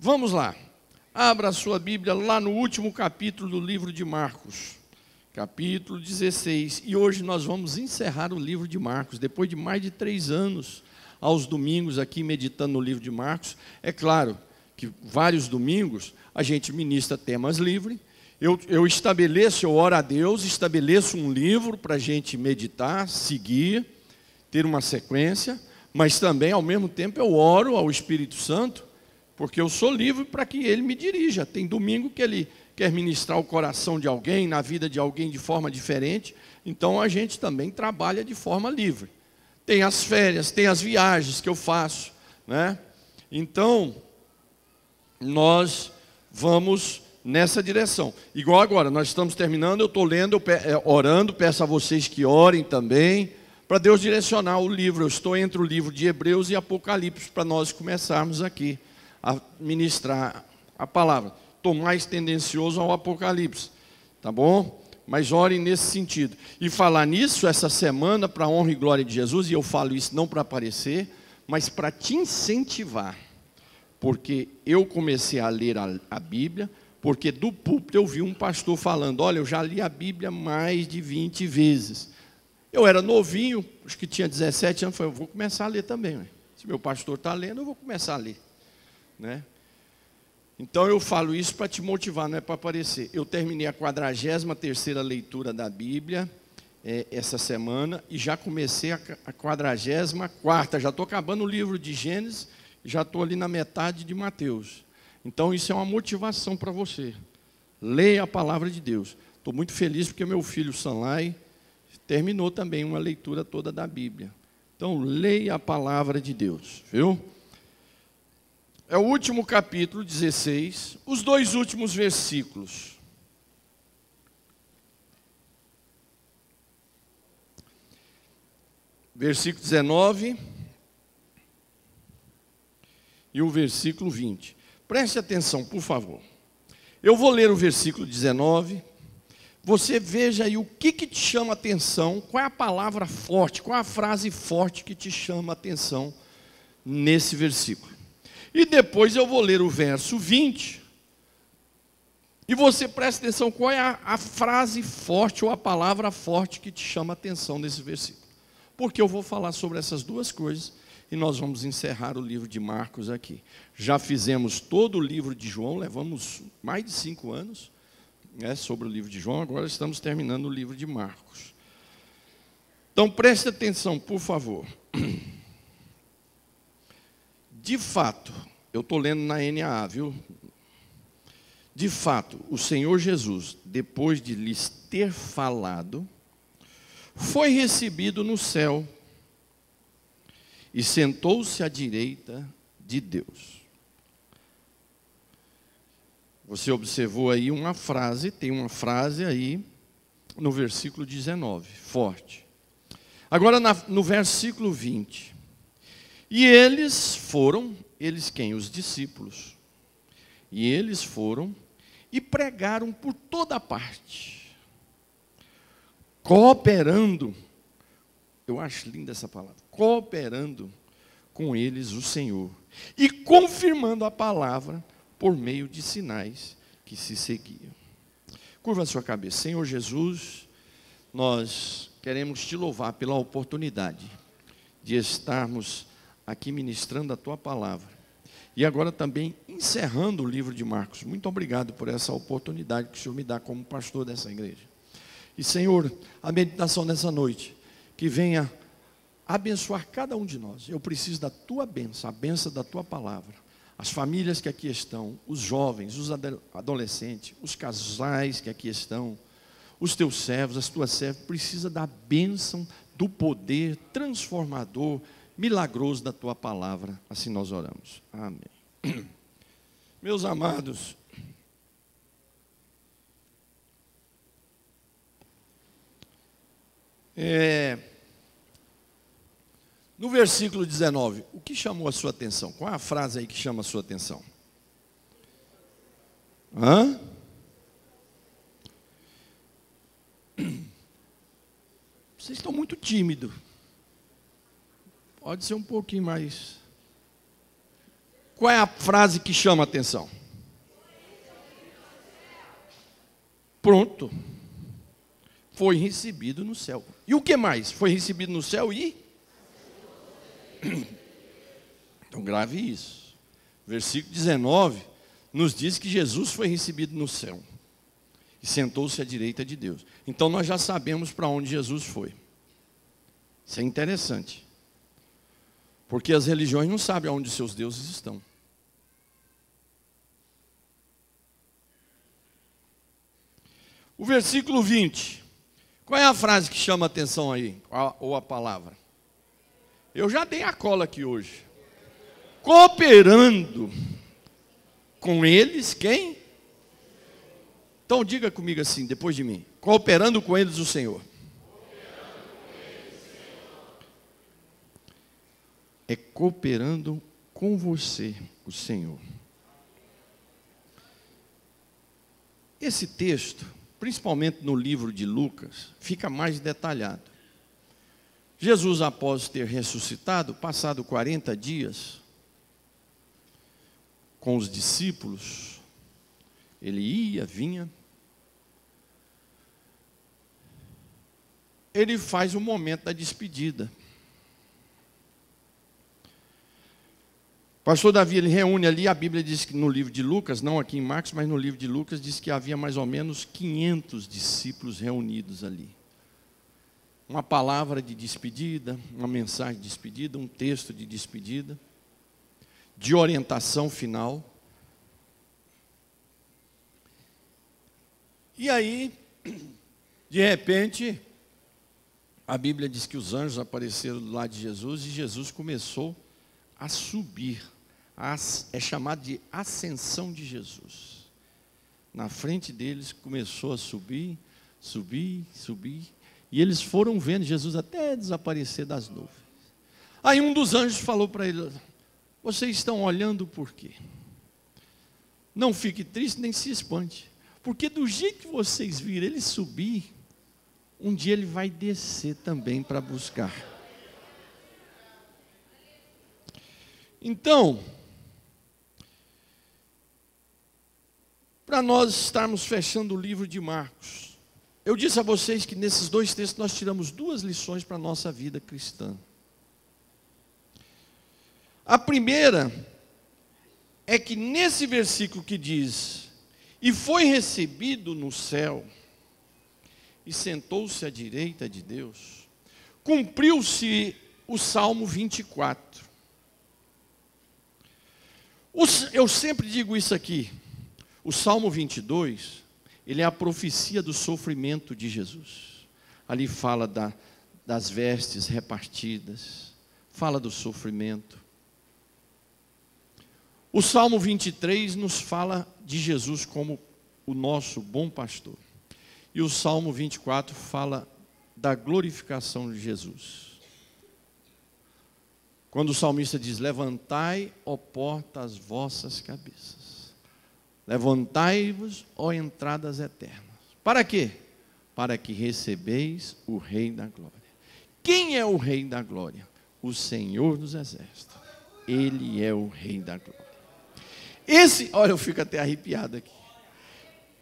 Vamos lá. Abra a sua Bíblia lá no último capítulo do livro de Marcos, capítulo 16. E hoje nós vamos encerrar o livro de Marcos, depois de mais de 3 anos, aos domingos aqui meditando no livro de Marcos. É claro que vários domingos a gente ministra temas livres. Eu estabeleço, eu oro a Deus, estabeleço um livro para a gente meditar, seguir, ter uma sequência, mas também, ao mesmo tempo, eu oro ao Espírito Santo, porque eu sou livre para que Ele me dirija. Tem domingo que Ele quer ministrar o coração de alguém, na vida de alguém de forma diferente, então a gente também trabalha de forma livre. Tem as férias, tem as viagens que eu faço, né? Então, nós vamos nessa direção. Igual agora, nós estamos terminando, eu estou lendo, orando, peço a vocês que orem também, para Deus direcionar o livro. Eu estou entre o livro de Hebreus e Apocalipse, para nós começarmos aqui a ministrar a palavra. Estou mais tendencioso ao Apocalipse, tá bom? Mas orem nesse sentido. E falar nisso, essa semana, para a honra e glória de Jesus, e eu falo isso não para aparecer, mas para te incentivar, porque eu comecei a ler a Bíblia, porque do púlpito eu vi um pastor falando, olha, eu já li a Bíblia mais de 20 vezes. Eu era novinho, acho que tinha 17 anos, falei, eu vou começar a ler também. Né? Se meu pastor está lendo, eu vou começar a ler. Né? Então eu falo isso para te motivar, não é para aparecer. Eu terminei a 43ª leitura da Bíblia essa semana e já comecei a 44ª, já estou acabando o livro de Gênesis, já estou ali na metade de Mateus. Então isso é uma motivação para você. Leia a palavra de Deus. Estou muito feliz porque meu filho Sanlai terminou também uma leitura toda da Bíblia. Então leia a palavra de Deus, viu? É o último capítulo, 16, os 2 últimos versículos. Versículo 19 e o versículo 20. Preste atenção, por favor. Eu vou ler o versículo 19. Você veja aí o que te chama a atenção, qual é a palavra forte, qual é a frase forte que te chama a atenção nesse versículo. E depois eu vou ler o verso 20. E você presta atenção qual é a frase forte ou a palavra forte que te chama a atenção nesse versículo. Porque eu vou falar sobre essas duas coisas e nós vamos encerrar o livro de Marcos aqui. Já fizemos todo o livro de João, levamos mais de 5 anos sobre o livro de João, agora estamos terminando o livro de Marcos. Então preste atenção, por favor. De fato, eu estou lendo na NAA, viu? De fato, o Senhor Jesus, depois de lhes ter falado, foi recebido no céu e sentou-se à direita de Deus. Você observou aí uma frase, tem uma frase aí no versículo 19, forte. Agora no versículo 20. E eles foram, eles quem? Os discípulos. E eles foram e pregaram por toda parte, cooperando, eu acho linda essa palavra, cooperando com eles o Senhor, e confirmando a palavra por meio de sinais que se seguiam. Curva a sua cabeça. Senhor Jesus, nós queremos te louvar pela oportunidade de estarmos aqui ministrando a tua palavra. E agora também encerrando o livro de Marcos. Muito obrigado por essa oportunidade que o Senhor me dá como pastor dessa igreja. E Senhor, a meditação nessa noite, que venha abençoar cada um de nós. Eu preciso da tua bênção, a bênção da tua palavra. As famílias que aqui estão, os jovens, os adolescentes, os casais que aqui estão, os teus servos, as tuas servas, precisa da bênção, do poder transformador, milagroso da tua palavra. Assim nós oramos. Amém. Meus amados, no versículo 19, o que chamou a sua atenção? Qual é a frase aí que chama a sua atenção? Vocês estão muito tímidos. Pode ser um pouquinho mais Qual é a frase que chama a atenção? Pronto. Foi recebido no céu. E o que mais? Foi recebido no céu e... Então grave isso. Versículo 19 nos diz que Jesus foi recebido no céu e sentou-se à direita de Deus. Então nós já sabemos para onde Jesus foi. Isso é interessante. Porque as religiões não sabem aonde seus deuses estão. O versículo 20. Qual é a frase que chama a atenção aí? Ou a palavra? Eu já dei a cola aqui hoje. Cooperando com eles, quem? Então diga comigo assim, depois de mim. Cooperando com eles o Senhor. É cooperando com você, o Senhor. Esse texto, principalmente no livro de Lucas, fica mais detalhado. Jesus, após ter ressuscitado, passado 40 dias com os discípulos, ele ia, vinha, ele faz o momento da despedida. Pastor Davi, ele reúne ali, a Bíblia diz que no livro de Lucas, não aqui em Marcos, mas no livro de Lucas, diz que havia mais ou menos 500 discípulos reunidos ali. Uma palavra de despedida, uma mensagem de despedida, um texto de despedida, de orientação final. E aí, de repente, a Bíblia diz que os anjos apareceram do lado de Jesus e Jesus começou a subir. É chamado de ascensão de Jesus. Na frente deles começou a subir, subir, subir. E eles foram vendo Jesus até desaparecer das nuvens. Aí um dos anjos falou para ele: vocês estão olhando por quê? Não fique triste nem se espante. Porque do jeito que vocês viram ele subir, um dia ele vai descer também para buscar. Então, para nós estarmos fechando o livro de Marcos, eu disse a vocês que nesses dois textos nós tiramos duas lições para a nossa vida cristã. A primeira é que nesse versículo que diz: e foi recebido no céu, e sentou-se à direita de Deus, cumpriu-se o Salmo 24. Eu sempre digo isso aqui, o Salmo 22, ele é a profecia do sofrimento de Jesus. Ali fala das vestes repartidas, fala do sofrimento. O Salmo 23 nos fala de Jesus como o nosso bom pastor. E o Salmo 24 fala da glorificação de Jesus. Quando o salmista diz: levantai, ó porta, as vossas cabeças. Levantai-vos, ó entradas eternas. Para quê? Para que recebeis o Rei da Glória. Quem é o Rei da Glória? O Senhor dos Exércitos. Ele é o Rei da Glória. Olha, eu fico até arrepiado aqui.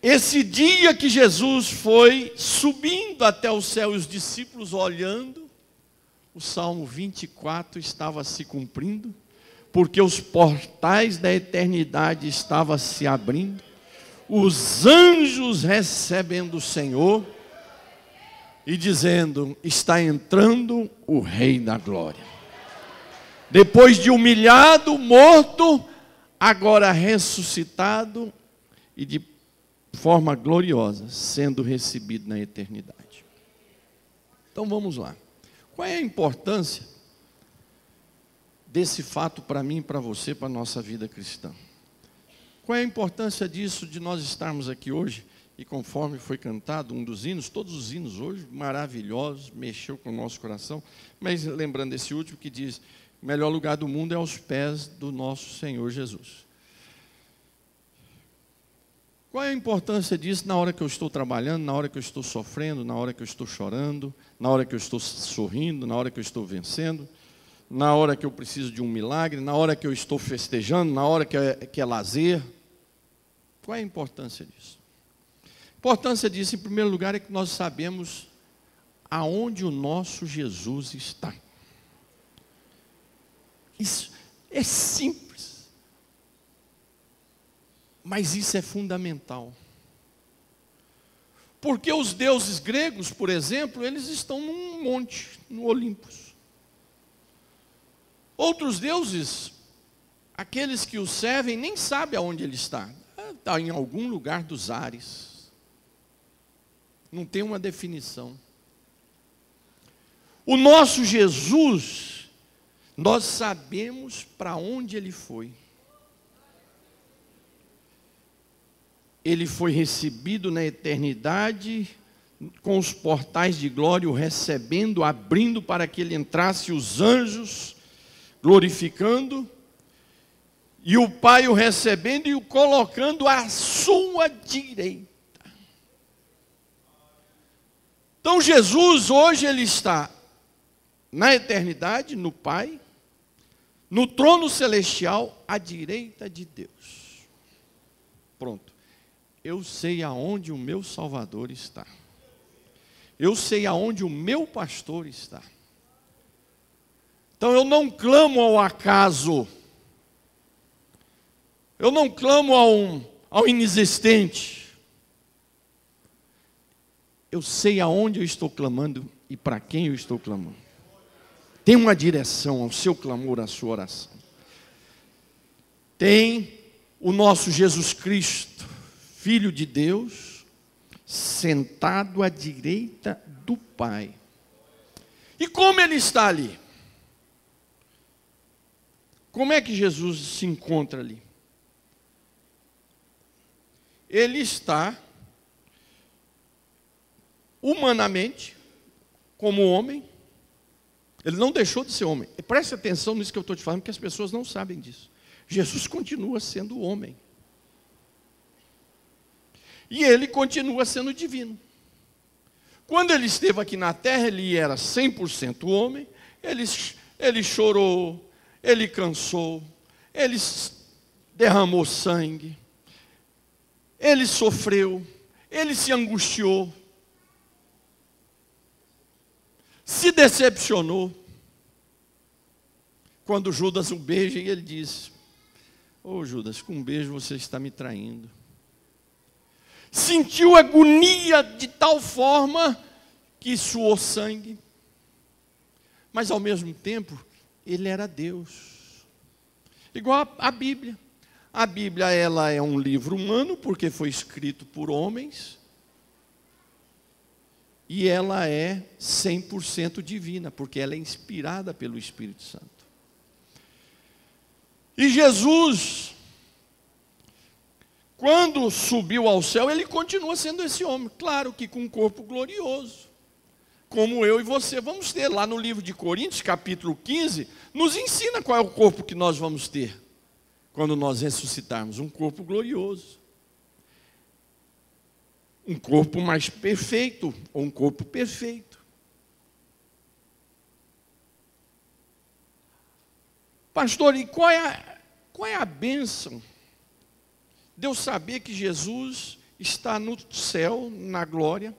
Esse dia que Jesus foi subindo até o céu e os discípulos olhando, o Salmo 24 estava se cumprindo, porque os portais da eternidade estavam se abrindo, os anjos recebendo o Senhor e dizendo: está entrando o Rei da Glória. Depois de humilhado, morto, agora ressuscitado e de forma gloriosa, sendo recebido na eternidade. Então vamos lá. Qual é a importância desse fato para mim e para você, para a nossa vida cristã? Qual é a importância disso, de nós estarmos aqui hoje, e conforme foi cantado um dos hinos, todos os hinos hoje, maravilhosos, mexeu com o nosso coração, mas lembrando esse último que diz: o melhor lugar do mundo é aos pés do nosso Senhor Jesus. Qual é a importância disso na hora que eu estou trabalhando, na hora que eu estou sofrendo, na hora que eu estou chorando, na hora que eu estou sorrindo, na hora que eu estou vencendo, na hora que eu preciso de um milagre, na hora que eu estou festejando, na hora que é lazer. Qual é a importância disso? A importância disso, em primeiro lugar, é que nós sabemos aonde o nosso Jesus está. Isso é simples, mas isso é fundamental. Porque os deuses gregos, por exemplo, eles estão num monte, no Olympus. Outros deuses, aqueles que o servem, nem sabem aonde ele está. Está em algum lugar dos ares. Não tem uma definição. O nosso Jesus, nós sabemos para onde ele foi. Ele foi recebido na eternidade, com os portais de glória, o recebendo, abrindo para que ele entrasse, os anjos glorificando, e o Pai o recebendo e o colocando à sua direita. Então Jesus hoje ele está na eternidade, no Pai, no trono celestial, à direita de Deus. Pronto. Eu sei aonde o meu Salvador está. Eu sei aonde o meu pastor está. Então eu não clamo ao acaso. Eu não clamo ao inexistente. Eu sei aonde eu estou clamando e para quem eu estou clamando. Tem uma direção ao seu clamor, à sua oração. Tem o nosso Jesus Cristo, Filho de Deus, sentado à direita do Pai. E como ele está ali? Como é que Jesus se encontra ali? Ele está humanamente como homem. Ele não deixou de ser homem. E preste atenção nisso que eu estou te falando, porque as pessoas não sabem disso. Jesus continua sendo homem. E ele continua sendo divino. Quando ele esteve aqui na terra, ele era 100% homem. Ele chorou, ele cansou, ele derramou sangue, ele sofreu, ele se angustiou, se decepcionou. Quando Judas o beija e ele diz: "Ô Judas, com um beijo você está me traindo." Sentiu agonia de tal forma que suou sangue. Mas ao mesmo tempo, ele era Deus. Igual a Bíblia. A Bíblia, ela é um livro humano, porque foi escrito por homens. E ela é 100% divina, porque ela é inspirada pelo Espírito Santo. E Jesus, quando subiu ao céu, ele continua sendo esse homem. Claro que com um corpo glorioso. Como eu e você vamos ter. Lá no livro de Coríntios, capítulo 15, nos ensina qual é o corpo que nós vamos ter quando nós ressuscitarmos. Um corpo glorioso. Um corpo mais perfeito, ou um corpo perfeito. Pastor, e qual é a bênção de eu saber que Jesus está no céu, na glória,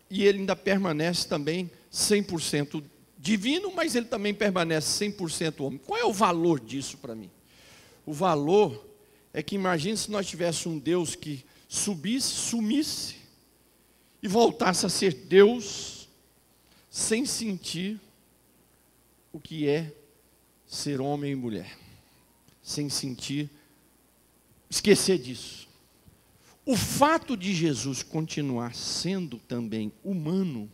e ele ainda permanece também 100% divino, mas ele também permanece 100% homem? Qual é o valor disso para mim? O valor é que, imagine se nós tivéssemos um Deus que subisse, sumisse, e voltasse a ser Deus, sem sentir o que é ser homem e mulher. Sem sentir, esquecer disso. O fato de Jesus continuar sendo também humano,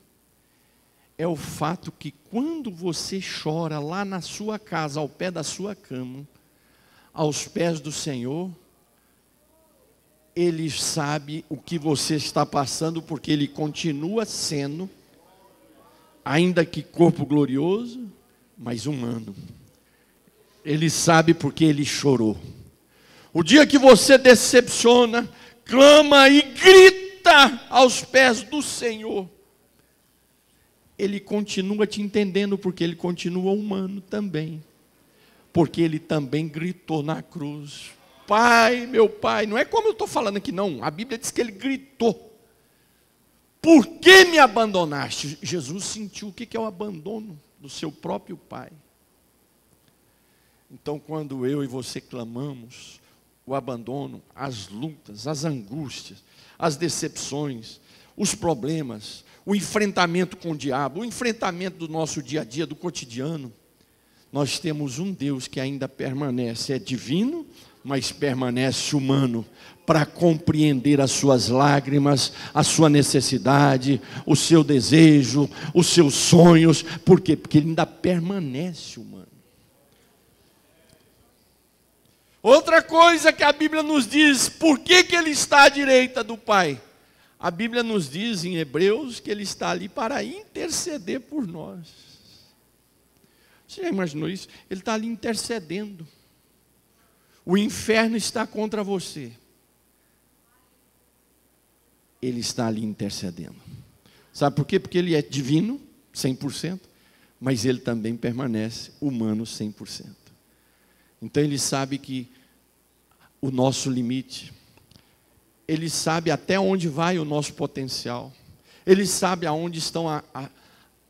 é o fato que quando você chora lá na sua casa, ao pé da sua cama, aos pés do Senhor, Ele sabe o que você está passando, porque Ele continua sendo, ainda que corpo glorioso, mas humano. Ele sabe porque Ele chorou. O dia que você decepciona, clama e grita aos pés do Senhor, Ele continua te entendendo, porque ele continua humano também. Porque ele também gritou na cruz: Pai, meu Pai. Não é como eu estou falando aqui, não. A Bíblia diz que ele gritou: por que me abandonaste? Jesus sentiu o que é o abandono do seu próprio Pai. Então, quando eu e você clamamos o abandono, as lutas, as angústias, as decepções, os problemas, o enfrentamento com o diabo, o enfrentamento do nosso dia a dia, do cotidiano, nós temos um Deus que ainda permanece, é divino, mas permanece humano, para compreender as suas lágrimas, a sua necessidade, o seu desejo, os seus sonhos. Por quê? Porque ele ainda permanece humano. Outra coisa que a Bíblia nos diz, por que ele está à direita do Pai? A Bíblia nos diz em Hebreus que ele está ali para interceder por nós. Você já imaginou isso? Ele está ali intercedendo. O inferno está contra você. Ele está ali intercedendo. Sabe por quê? Porque ele é divino, 100%, mas ele também permanece humano, 100%. Então ele sabe que o nosso limite, ele sabe até onde vai o nosso potencial, ele sabe aonde estão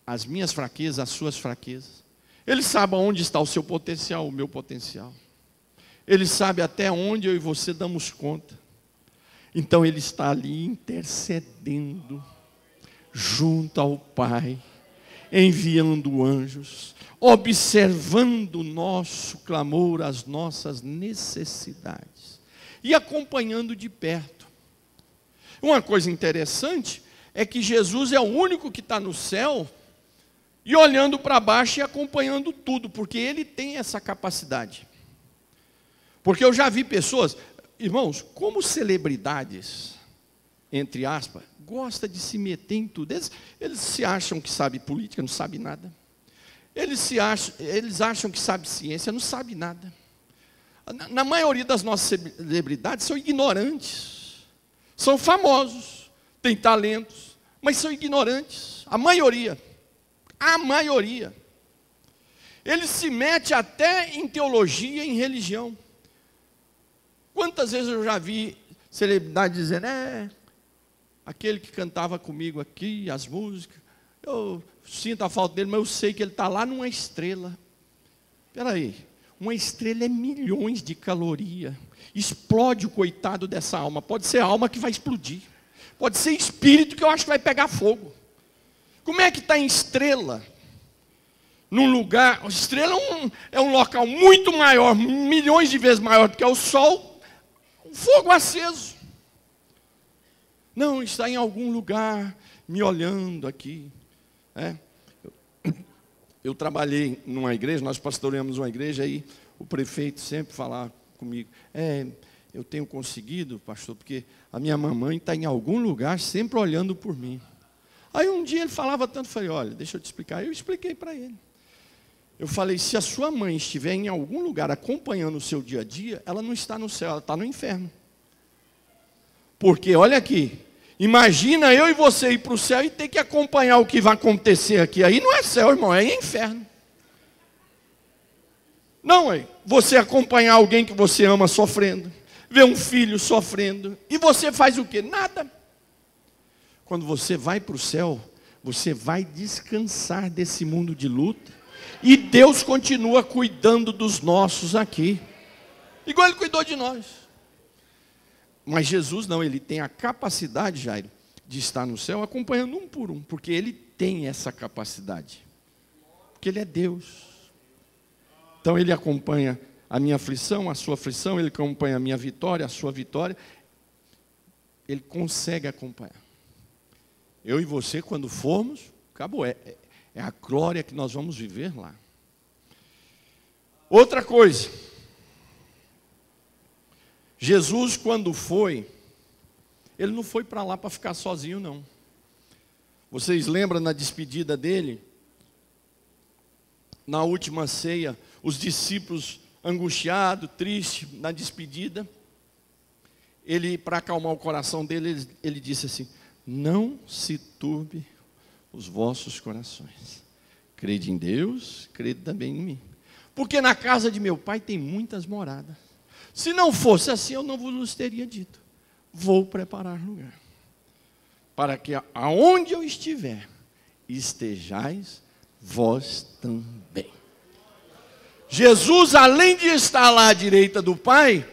as minhas fraquezas, as suas fraquezas, ele sabe aonde está o seu potencial, o meu potencial, ele sabe até onde eu e você damos conta. Então ele está ali intercedendo junto ao Pai, enviando anjos, observando o nosso clamor, as nossas necessidades e acompanhando de perto. Uma coisa interessante é que Jesus é o único que está no céu e olhando para baixo e acompanhando tudo, porque ele tem essa capacidade. Porque eu já vi pessoas, irmãos, como celebridades, entre aspas, gosta de se meter em tudo. Eles se acham que sabem política, não sabem nada. Eles acham que sabem ciência, não sabem nada. Na maioria das nossas celebridades são ignorantes. São famosos, têm talentos, mas são ignorantes. A maioria. Eles se metem até em teologia, em religião. Quantas vezes eu já vi celebridade dizendo: aquele que cantava comigo aqui, as músicas, eu sinto a falta dele, mas eu sei que ele está lá numa estrela. Espera aí, uma estrela é milhões de calorias. Explode o coitado dessa alma. Pode ser a alma que vai explodir. Pode ser espírito que eu acho que vai pegar fogo. Como é que está em estrela? Num lugar, a estrela é um local muito maior, milhões de vezes maior do que o Sol, um fogo aceso. Não, está em algum lugar me olhando aqui. Eu trabalhei numa igreja, nós pastoreamos uma igreja, aí o prefeito sempre falava comigo: eu tenho conseguido, pastor, porque a minha mamãe está em algum lugar sempre olhando por mim. Aí um dia ele falava tanto, eu falei: olha, deixa eu te explicar. Eu expliquei para ele. Eu falei: se a sua mãe estiver em algum lugar acompanhando o seu dia a dia, ela não está no céu, ela está no inferno. Porque, olha aqui, imagina eu e você ir para o céu e ter que acompanhar o que vai acontecer aqui. Aí não é céu, irmão, é inferno. Não, você acompanhar alguém que você ama sofrendo, ver um filho sofrendo, e você faz o quê? Nada. Quando você vai para o céu, você vai descansar desse mundo de luta, e Deus continua cuidando dos nossos aqui, igual Ele cuidou de nós. Mas Jesus não, Ele tem a capacidade, Jairo, de estar no céu acompanhando um por um, porque Ele tem essa capacidade, porque Ele é Deus. Então Ele acompanha a minha aflição, a sua aflição, Ele acompanha a minha vitória, a sua vitória, Ele consegue acompanhar. Eu e você, quando formos, acabou, é a glória que nós vamos viver lá. Outra coisa, Jesus, quando foi, Ele não foi para lá para ficar sozinho, não. Vocês lembram na despedida dele? Na última ceia, os discípulos angustiados, tristes, na despedida, Ele, para acalmar o coração dele, ele disse assim: não se turbe os vossos corações. Crede em Deus, crede também em mim. Porque na casa de meu pai tem muitas moradas. Se não fosse assim, eu não vos teria dito. Vou preparar lugar, para que aonde eu estiver, estejais vós também. Jesus, além de estar lá à direita do Pai,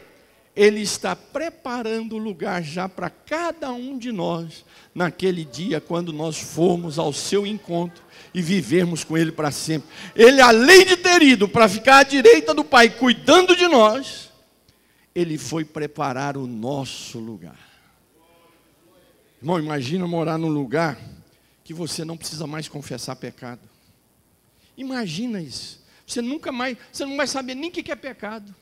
Ele está preparando lugar já para cada um de nós, naquele dia, quando nós formos ao seu encontro e vivermos com Ele para sempre. Ele, além de ter ido para ficar à direita do Pai, cuidando de nós, Ele foi preparar o nosso lugar. Irmão, imagina morar num lugar que você não precisa mais confessar pecado. Imagina isso. Você não vai saber nem o que é pecado.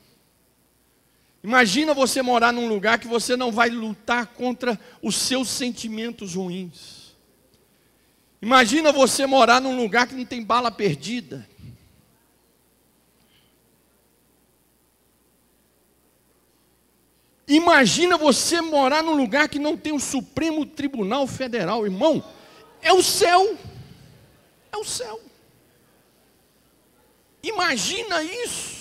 Imagina você morar num lugar que você não vai lutar contra os seus sentimentos ruins. Imagina você morar num lugar que não tem bala perdida. Imagina você morar num lugar que não tem o Supremo Tribunal Federal, irmão. É o céu. É o céu. Imagina isso.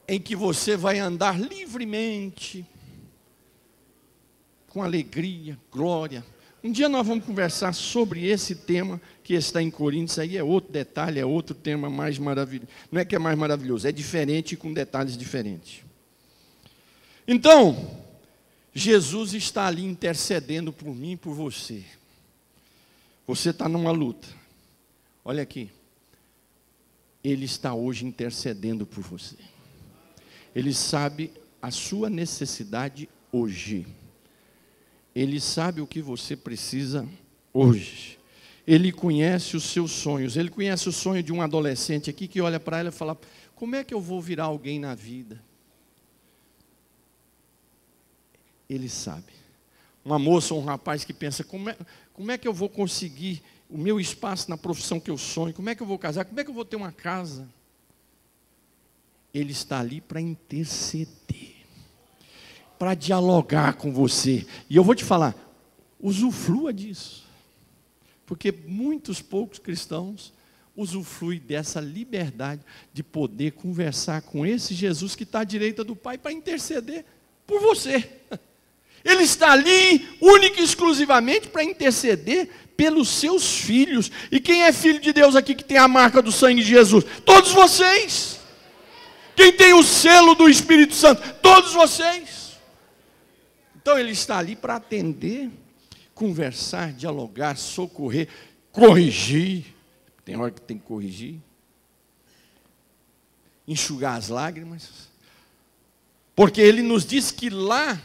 Em que você vai andar livremente, com alegria, glória. Um dia nós vamos conversar sobre esse tema que está em Coríntios. Aí é outro detalhe, é outro tema mais maravilhoso. Não é que é mais maravilhoso, é diferente com detalhes diferentes. Então, Jesus está ali intercedendo por mim e por você. Você está numa luta. Olha aqui. Ele está hoje intercedendo por você. Ele sabe a sua necessidade hoje. Ele sabe o que você precisa hoje. Ele conhece os seus sonhos. Ele conhece o sonho de um adolescente aqui que olha para ela e fala: como é que eu vou virar alguém na vida? Ele sabe. Uma moça ou um rapaz que pensa: como é que eu vou conseguir o meu espaço na profissão que eu sonho? Como é que eu vou casar? Como é que eu vou ter uma casa? Ele está ali para interceder, para dialogar com você. E eu vou te falar, usufrua disso. Porque poucos cristãos usufruem dessa liberdade de poder conversar com esse Jesus que está à direita do Pai para interceder por você. Ele está ali única e exclusivamente para interceder pelos seus filhos. E quem é filho de Deus aqui que tem a marca do sangue de Jesus? Todos vocês. Quem tem o selo do Espírito Santo? Todos vocês. Então ele está ali para atender, conversar, dialogar, socorrer, corrigir. Tem hora que tem que corrigir. Enxugar as lágrimas. Porque ele nos diz que lá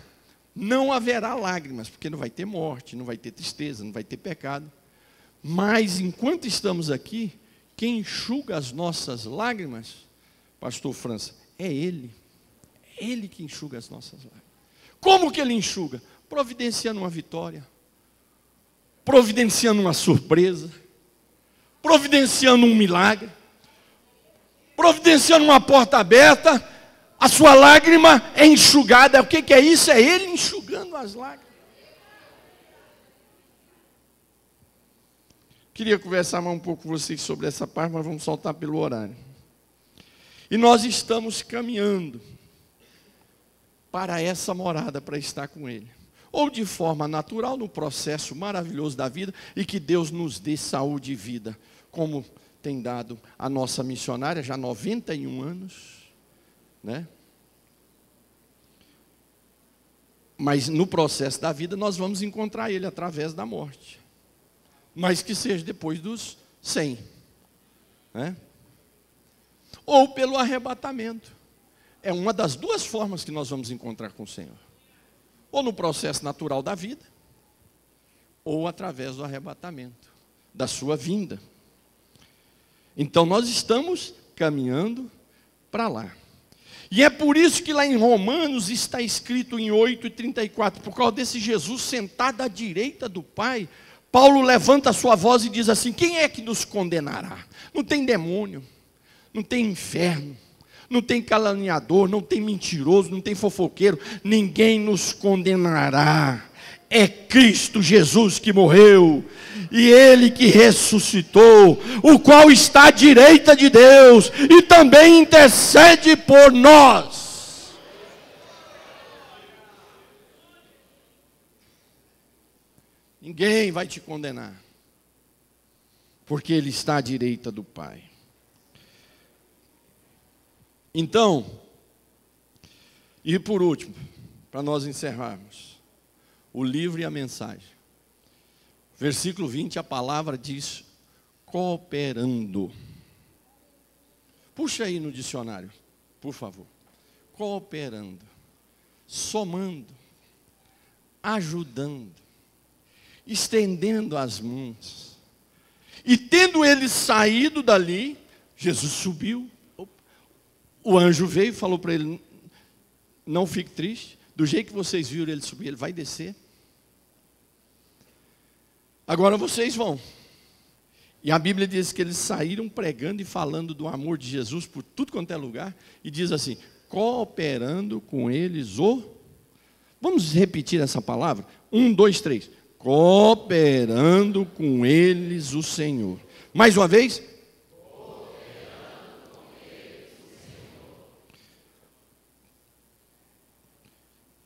não haverá lágrimas, porque não vai ter morte, não vai ter tristeza, não vai ter pecado. Mas enquanto estamos aqui, quem enxuga as nossas lágrimas, pastor França, é Ele. É Ele que enxuga as nossas lágrimas. Como que Ele enxuga? Providenciando uma vitória, providenciando uma surpresa, providenciando um milagre, providenciando uma porta aberta. A sua lágrima é enxugada. O que é isso? É Ele enxugando as lágrimas. Queria conversar mais um pouco com vocês sobre essa parte, mas vamos soltar pelo horário. E nós estamos caminhando para essa morada, para estar com Ele. Ou de forma natural, no processo maravilhoso da vida, e que Deus nos dê saúde e vida, como tem dado a nossa missionária, já 91 anos, né? Mas no processo da vida nós vamos encontrar Ele através da morte. Mas que seja depois dos 100, né? Ou pelo arrebatamento. É uma das duas formas que nós vamos encontrar com o Senhor. Ou no processo natural da vida, ou através do arrebatamento, da sua vinda. Então nós estamos caminhando para lá. E é por isso que lá em Romanos está escrito em 8:34, por causa desse Jesus sentado à direita do Pai, Paulo levanta a sua voz e diz assim: quem é que nos condenará? Não tem demônio, não tem inferno, não tem caluniador, não tem mentiroso, não tem fofoqueiro, ninguém nos condenará. É Cristo Jesus que morreu, e Ele que ressuscitou, o qual está à direita de Deus, e também intercede por nós. Ninguém vai te condenar, porque Ele está à direita do Pai. Então, e por último, para nós encerrarmos, o livro e a mensagem. Versículo 20, a palavra diz cooperando. Puxa aí no dicionário, por favor. Cooperando, somando, ajudando, estendendo as mãos. E tendo ele saído dali, Jesus subiu. O anjo veio e falou para ele: não fique triste, do jeito que vocês viram ele subir, ele vai descer. Agora vocês vão. E a Bíblia diz que eles saíram pregando e falando do amor de Jesus por tudo quanto é lugar. E diz assim, cooperando com eles o... Vamos repetir essa palavra? 1, 2, 3. Cooperando com eles o Senhor. Mais uma vez.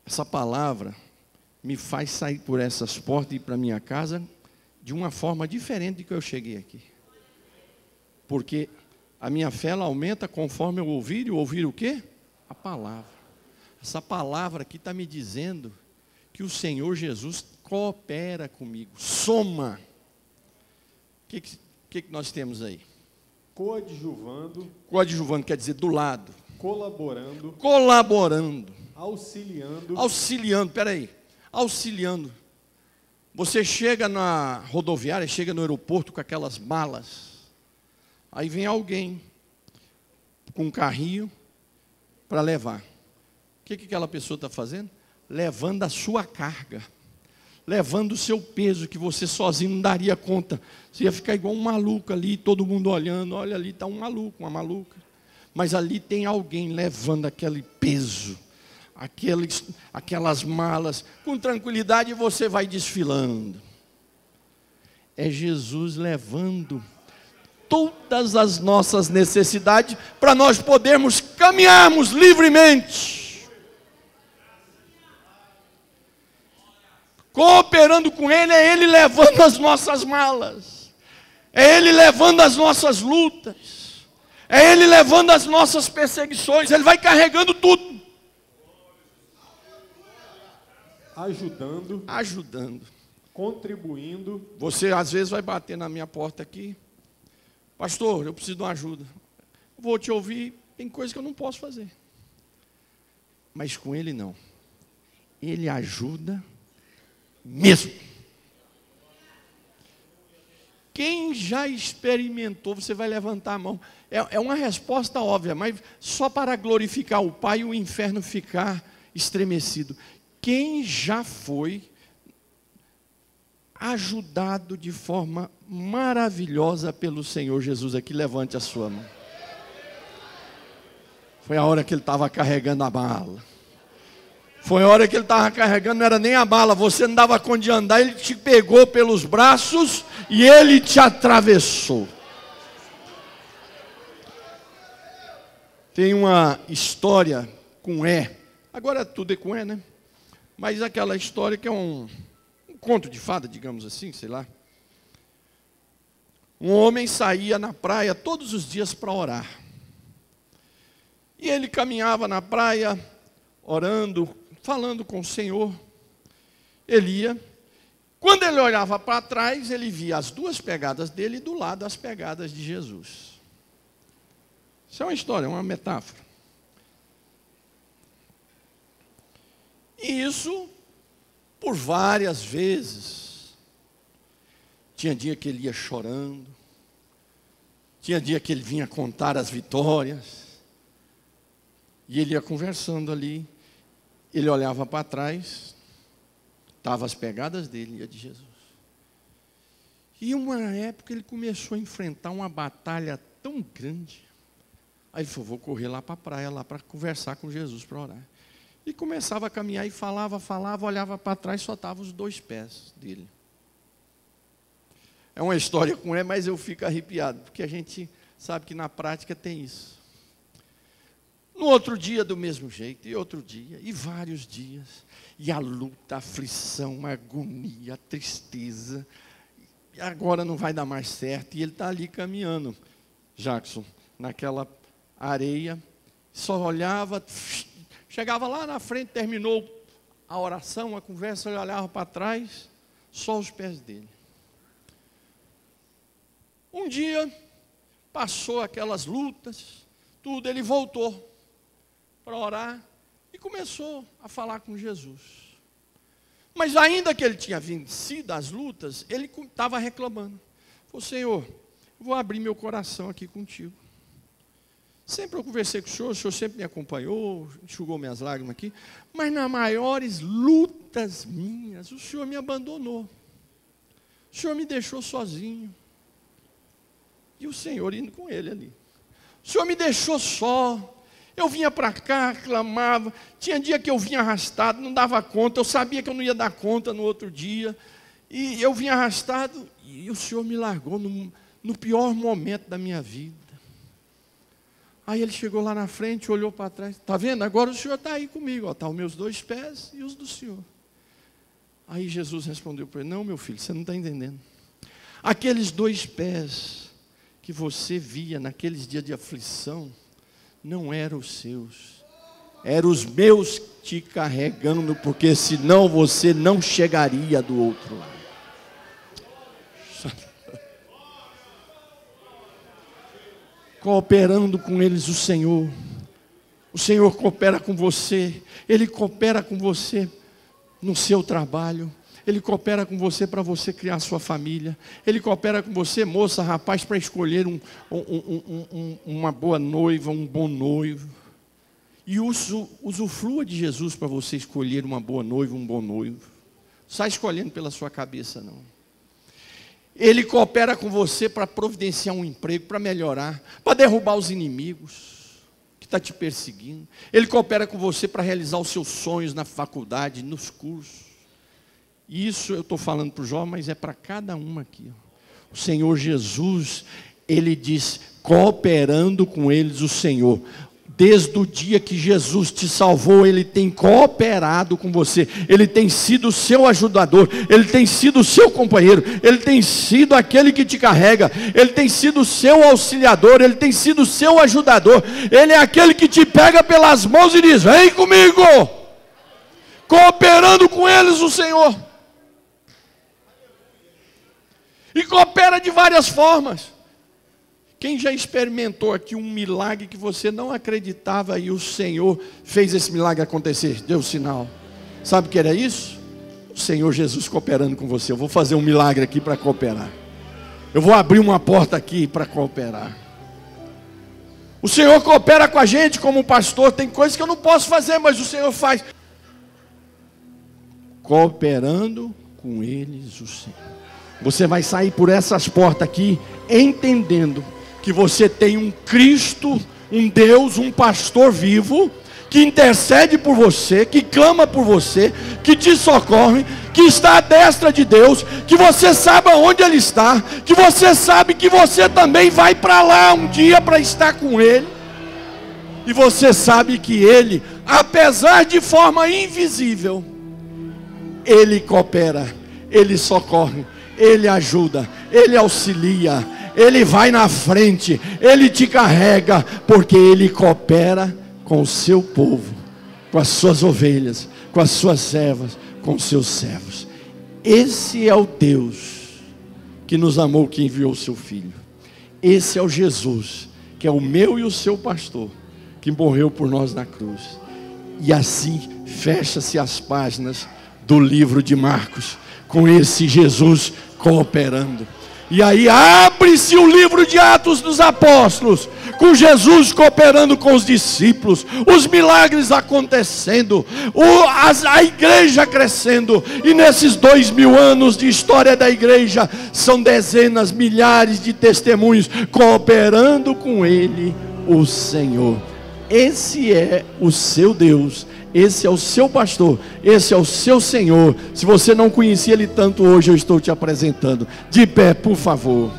Essa palavra me faz sair por essas portas e ir para minha casa de uma forma diferente de que eu cheguei aqui. Porque a minha fé ela aumenta conforme eu ouvir, e ouvir o quê? A palavra. Essa palavra aqui está me dizendo que o Senhor Jesus coopera comigo, soma. O que nós temos aí? Coadjuvando. Coadjuvando quer dizer do lado. Colaborando. Colaborando. Auxiliando. Auxiliando, peraí. Auxiliando. Você chega na rodoviária, chega no aeroporto com aquelas malas. Aí vem alguém com um carrinho para levar. O que aquela pessoa está fazendo? Levando a sua carga. Levando o seu peso, que você sozinho não daria conta. Você ia ficar igual um maluco ali, todo mundo olhando. Olha, ali está um maluco, uma maluca. Mas ali tem alguém levando aquele peso. Aquelas malas, com tranquilidade você vai desfilando. É Jesus levando todas as nossas necessidades para nós podermos caminharmos livremente. Cooperando com Ele, é Ele levando as nossas malas, é Ele levando as nossas lutas, é Ele levando as nossas perseguições, Ele vai carregando tudo. Ajudando. Contribuindo. Você às vezes vai bater na minha porta aqui. Pastor, eu preciso de uma ajuda. Vou te ouvir, tem coisa que eu não posso fazer. Mas com Ele não. Ele ajuda mesmo. Quem já experimentou, você vai levantar a mão. É uma resposta óbvia, mas só para glorificar o Pai e o inferno ficar estremecido. Quem já foi ajudado de forma maravilhosa pelo Senhor Jesus aqui? Levante a sua mão. Foi a hora que ele estava carregando a mala. Foi a hora que ele estava carregando, não era nem a mala, você não dava conta de andar, ele te pegou pelos braços e ele te atravessou. Tem uma história com agora tudo é com né? Mas aquela história que é um conto de fada, digamos assim, sei lá. Um homem saía na praia todos os dias para orar. E ele caminhava na praia, orando, falando com o Senhor. Ele ia. Quando ele olhava para trás, ele via as duas pegadas dele e do lado as pegadas de Jesus. Isso é uma história, uma metáfora. E isso, por várias vezes. Tinha dia que ele ia chorando. Tinha dia que ele vinha contar as vitórias. E ele ia conversando ali. Ele olhava para trás. Estavam as pegadas dele e a de Jesus. E uma época ele começou a enfrentar uma batalha tão grande. Aí ele falou, vou correr lá para a praia, lá para conversar com Jesus, para orar. E começava a caminhar e falava, olhava para trás, só estavam os 2 pés dele. É uma história com ele, mas eu fico arrepiado, porque a gente sabe que na prática tem isso. No outro dia do mesmo jeito, e outro dia, e vários dias. E a luta, a aflição, a agonia, a tristeza. E agora não vai dar mais certo. E ele está ali caminhando, Jackson, naquela areia. Só olhava, chegava lá na frente, terminou a oração, a conversa, ele olhava para trás, só os pés dele. Um dia, passou aquelas lutas, tudo, ele voltou para orar e começou a falar com Jesus. Mas ainda que ele tinha vencido as lutas, ele estava reclamando. Falou, Senhor, vou abrir meu coração aqui contigo. Sempre eu conversei com o senhor sempre me acompanhou, enxugou minhas lágrimas aqui, mas nas maiores lutas minhas, o senhor me abandonou. O senhor me deixou sozinho. E o Senhor indo com ele ali. O Senhor me deixou só. Eu vinha para cá, clamava. Tinha dia que eu vinha arrastado, não dava conta. Eu sabia que eu não ia dar conta no outro dia. E eu vinha arrastado e o Senhor me largou no pior momento da minha vida. Aí ele chegou lá na frente, olhou para trás. Está vendo? Agora o Senhor está aí comigo. Está os meus 2 pés e os do Senhor. Aí Jesus respondeu para ele, não, meu filho, você não está entendendo. Aqueles 2 pés que você via naqueles dias de aflição, não eram os seus, eram os meus te carregando, porque senão você não chegaria do outro lado. Cooperando com eles o Senhor coopera com você, Ele coopera com você no seu trabalho, Ele coopera com você para você criar sua família. Ele coopera com você, moça, rapaz, para escolher uma boa noiva, um bom noivo. E usufrua de Jesus para você escolher uma boa noiva, um bom noivo. Não sai escolhendo pela sua cabeça, não. Ele coopera com você para providenciar um emprego, para melhorar, para derrubar os inimigos que estão te perseguindo. Ele coopera com você para realizar os seus sonhos na faculdade, nos cursos. Isso eu estou falando para o Jó, mas é para cada um aqui. O Senhor Jesus, Ele diz, cooperando com eles o Senhor. Desde o dia que Jesus te salvou, Ele tem cooperado com você. Ele tem sido o seu ajudador. Ele tem sido o seu companheiro. Ele tem sido aquele que te carrega. Ele tem sido o seu auxiliador. Ele tem sido o seu ajudador. Ele é aquele que te pega pelas mãos e diz, vem comigo. Cooperando com eles o Senhor. E coopera de várias formas. Quem já experimentou aqui um milagre que você não acreditava e o Senhor fez esse milagre acontecer? Deu sinal. Sabe o que era isso? O Senhor Jesus cooperando com você. Eu vou fazer um milagre aqui para cooperar. Eu vou abrir uma porta aqui para cooperar. O Senhor coopera com a gente como pastor. Tem coisas que eu não posso fazer, mas o Senhor faz. Cooperando com eles o Senhor. Você vai sair por essas portas aqui entendendo que você tem um Cristo, um Deus, um pastor vivo, que intercede por você, que clama por você, que te socorre, que está à destra de Deus, que você sabe onde Ele está, que você sabe que você também vai para lá um dia para estar com Ele, e você sabe que Ele, apesar de forma invisível, Ele coopera, Ele socorre, Ele ajuda, Ele auxilia, Ele vai na frente, Ele te carrega, porque Ele coopera com o seu povo, com as suas ovelhas, com as suas servas, com os seus servos. Esse é o Deus que nos amou, que enviou o seu Filho. Esse é o Jesus, que é o meu e o seu pastor, que morreu por nós na cruz. E assim fecha-se as páginas do livro de Marcos, com esse Jesus cooperando. E aí abre-se o livro de Atos dos Apóstolos, com Jesus cooperando com os discípulos, os milagres acontecendo, a igreja crescendo. E nesses 2000 anos de história da igreja, são dezenas, milhares de testemunhos cooperando com Ele o Senhor. Esse é o seu Deus, esse é o seu pastor, esse é o seu Senhor. Se você não conhecia Ele tanto, hoje eu estou te apresentando. De pé, por favor.